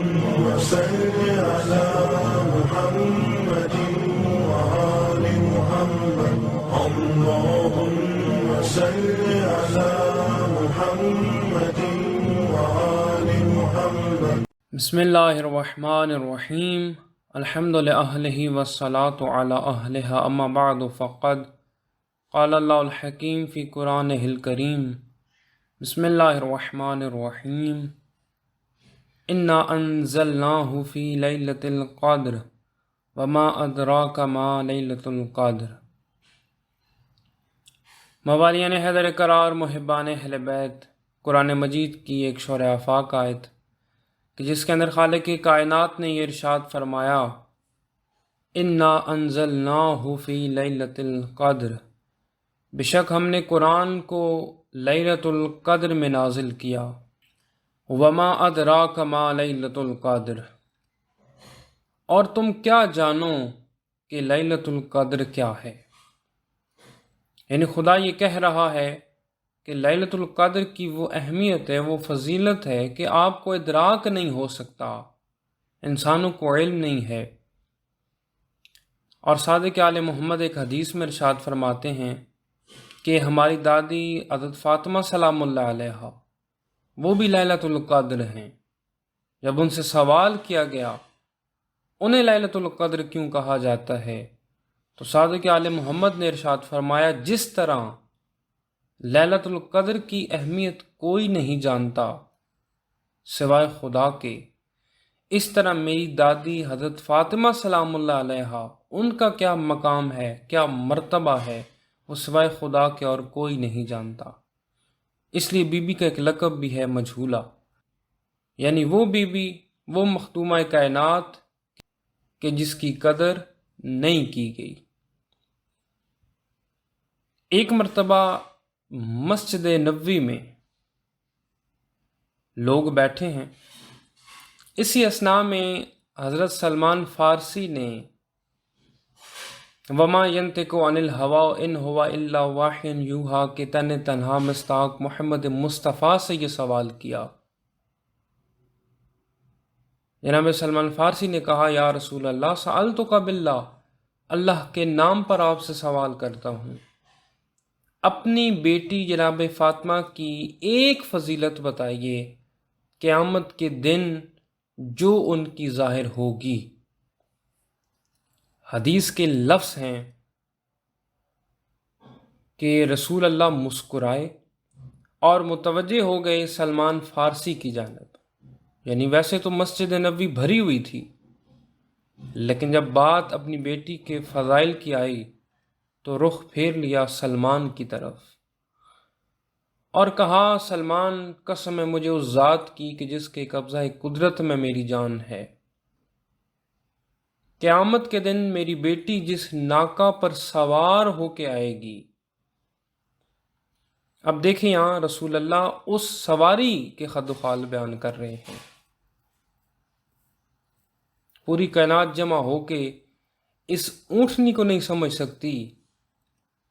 صل على محمد وآل محمد اللهم صل على محمد وآل محمد بسم اللہ الرحمن الرحیم الحمد لأہلہ والصلاة علی اہلہا اما بعد فقد قال اللہ الحکیم فی قرآنہ الکریم بسم اللہ الرحمن الرحیم انا انزلناہ فی لیلۃ القدر وما ادراک ما لیلۃ القدر۔ موالیان حیدر قرار محبان اہل بیت، قرآن مجید کی ایک شرح آفاق آیت کہ جس کے اندر خالق کائنات نے یہ ارشاد فرمایا انا انزلناہ فی لیلۃ القدر، بے شک ہم نے قرآن کو لیلۃ القدر میں نازل کیا۔ وما ادراک ما لیلۃ القدر، اور تم کیا جانو کہ لیلۃ القدر کیا ہے۔ یعنی خدا یہ کہہ رہا ہے کہ لیلۃ القدر کی وہ اہمیت ہے، وہ فضیلت ہے کہ آپ کو ادراک نہیں ہو سکتا، انسانوں کو علم نہیں ہے۔ اور صادق آل محمد ایک حدیث میں ارشاد فرماتے ہیں کہ ہماری دادی حضرت فاطمہ سلام اللہ علیہا وہ بھی لیلۃ القدر ہیں۔ جب ان سے سوال کیا گیا انہیں لیلۃ القدر کیوں کہا جاتا ہے تو صادق آل محمد نے ارشاد فرمایا جس طرح لیلۃ القدر کی اہمیت کوئی نہیں جانتا سوائے خدا کے، اس طرح میری دادی حضرت فاطمہ سلام اللہ علیہا ان کا کیا مقام ہے، کیا مرتبہ ہے، وہ سوائے خدا کے اور کوئی نہیں جانتا۔ اس لیے بی بی کا ایک لقب بھی ہے مجہولہ، یعنی وہ بی بی، وہ مخدومہ کائنات کہ جس کی قدر نہیں کی گئی۔ ایک مرتبہ مسجد نبوی میں لوگ بیٹھے ہیں، اسی اثناء میں حضرت سلمان فارسی نے وما ینطق عن الہویٰ ان ہوا الا وحی یوحیٰ کے تنہا مصداق محمد مصطفیٰ سے یہ سوال کیا۔ جناب سلمان فارسی نے کہا یا رسول اللہ سألتک باللہ، اللہ کے نام پر آپ سے سوال کرتا ہوں، اپنی بیٹی جناب فاطمہ کی ایک فضیلت بتائیے قیامت کے دن جو ان کی ظاہر ہوگی۔ حدیث کے لفظ ہیں کہ رسول اللہ مسکرائے اور متوجہ ہو گئے سلمان فارسی کی جانب، یعنی ویسے تو مسجد نبوی بھری ہوئی تھی، لیکن جب بات اپنی بیٹی کے فضائل کی آئی تو رخ پھیر لیا سلمان کی طرف اور کہا سلمان قسم ہے مجھے اس ذات کی کہ جس کے قبضہ قدرت میں میری جان ہے، قیامت کے دن میری بیٹی جس ناکہ پر سوار ہو کے آئے گی۔ اب دیکھیں یہاں رسول اللہ اس سواری کے خد و خال بیان کر رہے ہیں۔ پوری کائنات جمع ہو کے اس اونٹنی کو نہیں سمجھ سکتی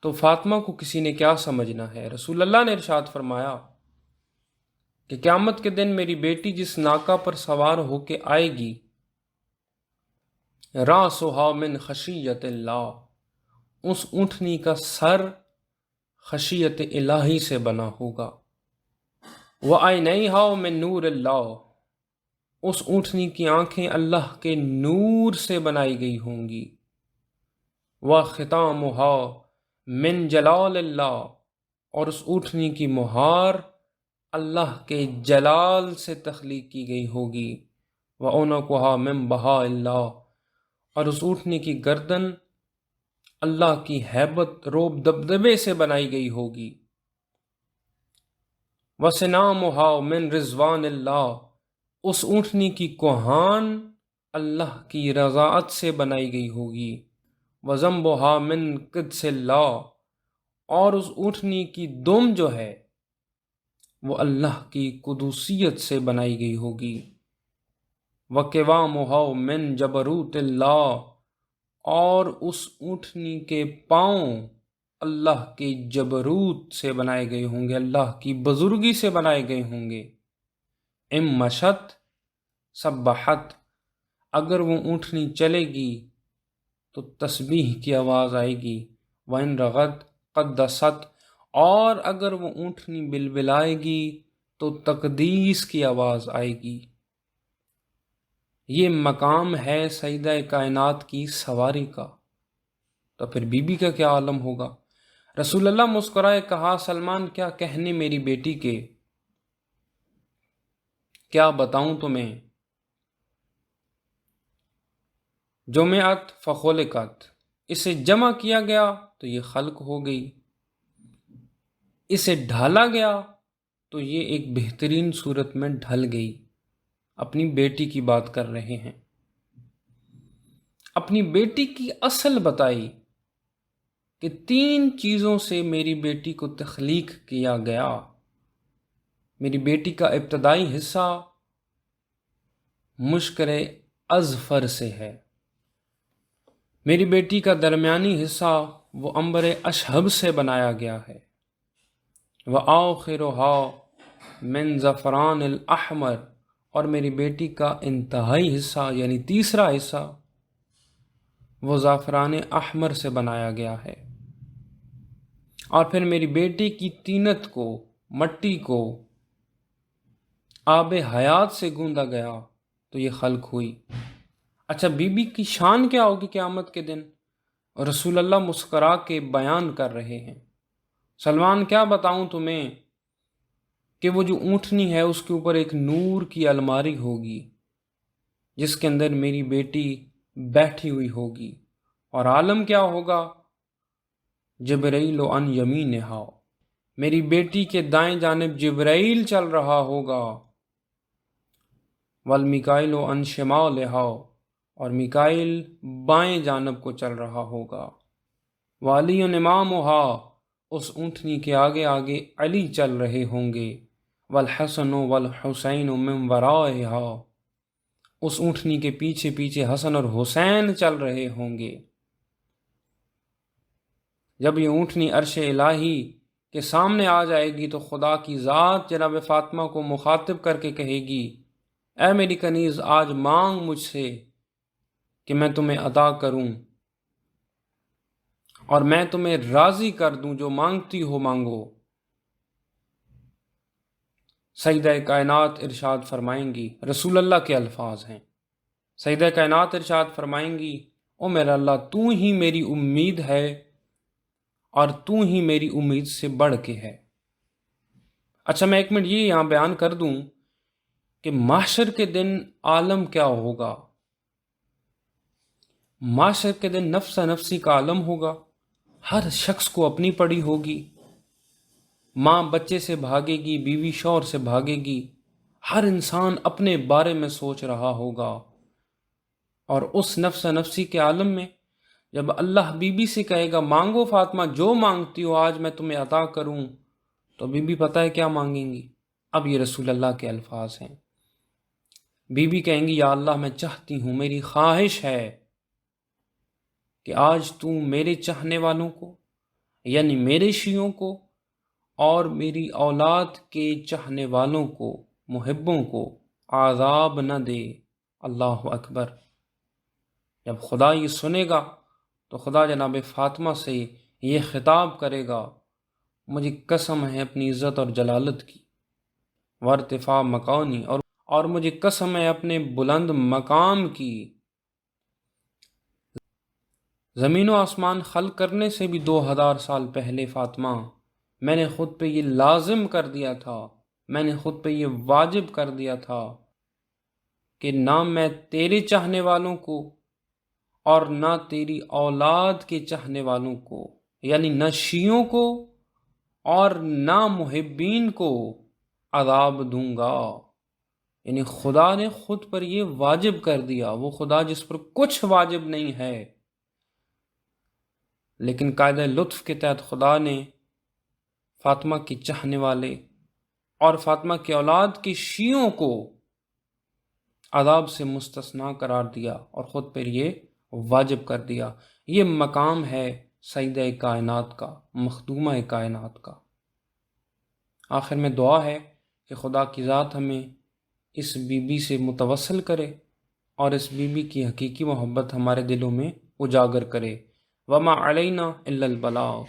تو فاطمہ کو کسی نے کیا سمجھنا ہے۔ رسول اللہ نے ارشاد فرمایا کہ قیامت کے دن میری بیٹی جس ناکہ پر سوار ہو کے آئے گی راسها من خشیت اللہ، اس اونٹنی کا سر خشیت الہی سے بنا ہوگا۔ وعینیها من نور اللہ، اس اونٹنی کی آنکھیں اللہ کے نور سے بنائی گئی ہوں گی۔ وختامها من جلال اللہ، اور اس اونٹنی کی مہار اللہ کے جلال سے تخلیق کی گئی ہوگی۔ وعنقها من بہاء اللہ، اور اس اونٹنی کی گردن اللہ کی ہیبت روب دبدبے سے بنائی گئی ہوگی۔ وسنامها من رضوان اللہ، اس اونٹنی کی کوہان اللہ کی رضاعت سے بنائی گئی ہوگی۔ وذنبها من قدس اللہ، اور اس اونٹنی کی دم جو ہے وہ اللہ کی قدوسیت سے بنائی گئی ہوگی۔ وقوامها من جبروت اللہ، اور اس اونٹنی کے پاؤں اللہ کے جبروت سے بنائے گئے ہوں گے، اللہ کی بزرگی سے بنائے گئے ہوں گے۔ ام مشت سبحت، اگر وہ اونٹنی چلے گی تو تسبیح کی آواز آئے گی، وَإِن رغت قدست، اور اگر وہ اونٹنی بلبلائے گی تو تقدیس کی آواز آئے گی۔ یہ مقام ہے سیدہ کائنات کی سواری کا، تو پھر بی بی کا کیا عالم ہوگا؟ رسول اللہ مسکرائے کہا، سلمان کیا کہنے میری بیٹی کے، کیا بتاؤں تمہیں؟ جمعت فخلقت، اسے جمع کیا گیا تو یہ خلق ہو گئی، اسے ڈھالا گیا تو یہ ایک بہترین صورت میں ڈھل گئی۔ اپنی بیٹی کی بات کر رہے ہیں، اپنی بیٹی کی اصل بتائی کہ 3 چیزوں سے میری بیٹی کو تخلیق کیا گیا۔ میری بیٹی کا ابتدائی حصہ مشکر اظفر سے ہے، میری بیٹی کا درمیانی حصہ وہ عنبر اشہب سے بنایا گیا ہے، وآخرها من زعفران الاحمر، اور میری بیٹی کا انتہائی حصہ یعنی تیسرا حصہ وہ زعفران احمر سے بنایا گیا ہے۔ اور پھر میری بیٹی کی طینت کو، مٹی کو آب حیات سے گوندا گیا تو یہ خلق ہوئی۔ اچھا، بی بی کی شان کیا ہوگی قیامت کے دن؟ رسول اللہ مسکرا کے بیان کر رہے ہیں، سلمان کیا بتاؤں تمہیں کہ وہ جو اونٹنی ہے اس کے اوپر ایک نور کی الماری ہوگی جس کے اندر میری بیٹی بیٹھی ہوئی ہوگی، اور عالم کیا ہوگا؟ جبرائیل عن یمینہا، میری بیٹی کے دائیں جانب جبرائیل چل رہا ہوگا، والمیکائیل عن شمالہا، اور میکائیل بائیں جانب کو چل رہا ہوگا، وعلی امامہا، اس اونٹنی کے آگے آگے علی چل رہے ہوں گے، والحسن والحسین من ورائہا، اس اونٹنی کے پیچھے پیچھے حسن اور حسین چل رہے ہوں گے۔ جب یہ اونٹنی عرش الہی کے سامنے آ جائے گی تو خدا کی ذات جناب فاطمہ کو مخاطب کر کے کہے گی، اے میری کنیز، آج مانگ مجھ سے کہ میں تمہیں عطا کروں اور میں تمہیں راضی کر دوں، جو مانگتی ہو مانگو۔ سیدہ کائنات ارشاد فرمائیں گی، رسول اللہ کے الفاظ ہیں، سیدہ کائنات ارشاد فرمائیں گی، او میرا اللہ، تو ہی میری امید ہے اور تو ہی میری امید سے بڑھ کے ہے۔ اچھا، میں 1 منٹ یہ یہاں بیان کر دوں کہ محشر کے دن عالم کیا ہوگا۔ محشر کے دن نفس نفسی کا عالم ہوگا، ہر شخص کو اپنی پڑی ہوگی، ماں بچے سے بھاگے گی، بیوی شوہر سے بھاگے گی، ہر انسان اپنے بارے میں سوچ رہا ہوگا۔ اور اس نفس نفسی کے عالم میں جب اللہ بی بی سے کہے گا، مانگو فاطمہ، جو مانگتی ہو آج میں تمہیں عطا کروں، تو بی بی پتہ ہے کیا مانگیں گی؟ اب یہ رسول اللہ کے الفاظ ہیں، بی بی کہیں گی، یا اللہ، میں چاہتی ہوں، میری خواہش ہے کہ آج تو میرے چاہنے والوں کو یعنی میرے شیعوں کو اور میری اولاد کے چاہنے والوں کو، محبوں کو عذاب نہ دے۔ اللہ اکبر۔ جب خدا یہ سنے گا تو خدا جناب فاطمہ سے یہ خطاب کرے گا، مجھے قسم ہے اپنی عزت اور جلالت کی، وارتفاع مکانی، اور مجھے قسم ہے اپنے بلند مقام کی، زمین و آسمان خلق کرنے سے بھی 2000 سال پہلے فاطمہ میں نے خود پہ یہ لازم کر دیا تھا، میں نے خود پہ یہ واجب کر دیا تھا کہ نہ میں تیرے چاہنے والوں کو اور نہ تیری اولاد کے چاہنے والوں کو، یعنی نہ شیعوں کو اور نہ محبین کو عذاب دوں گا۔ یعنی خدا نے خود پر یہ واجب کر دیا، وہ خدا جس پر کچھ واجب نہیں ہے، لیکن قاعدہ لطف کے تحت خدا نے فاطمہ کے چاہنے والے اور فاطمہ کی اولاد کے شیعوں کو عذاب سے مستثنا قرار دیا اور خود پر یہ واجب کر دیا۔ یہ مقام ہے سیدہ کائنات کا، مخدومہ کائنات کا۔ آخر میں دعا ہے کہ خدا کی ذات ہمیں اس بی بی سے متوسل کرے اور اس بی بی کی حقیقی محبت ہمارے دلوں میں اجاگر کرے۔ وما علینا الا البلاغ۔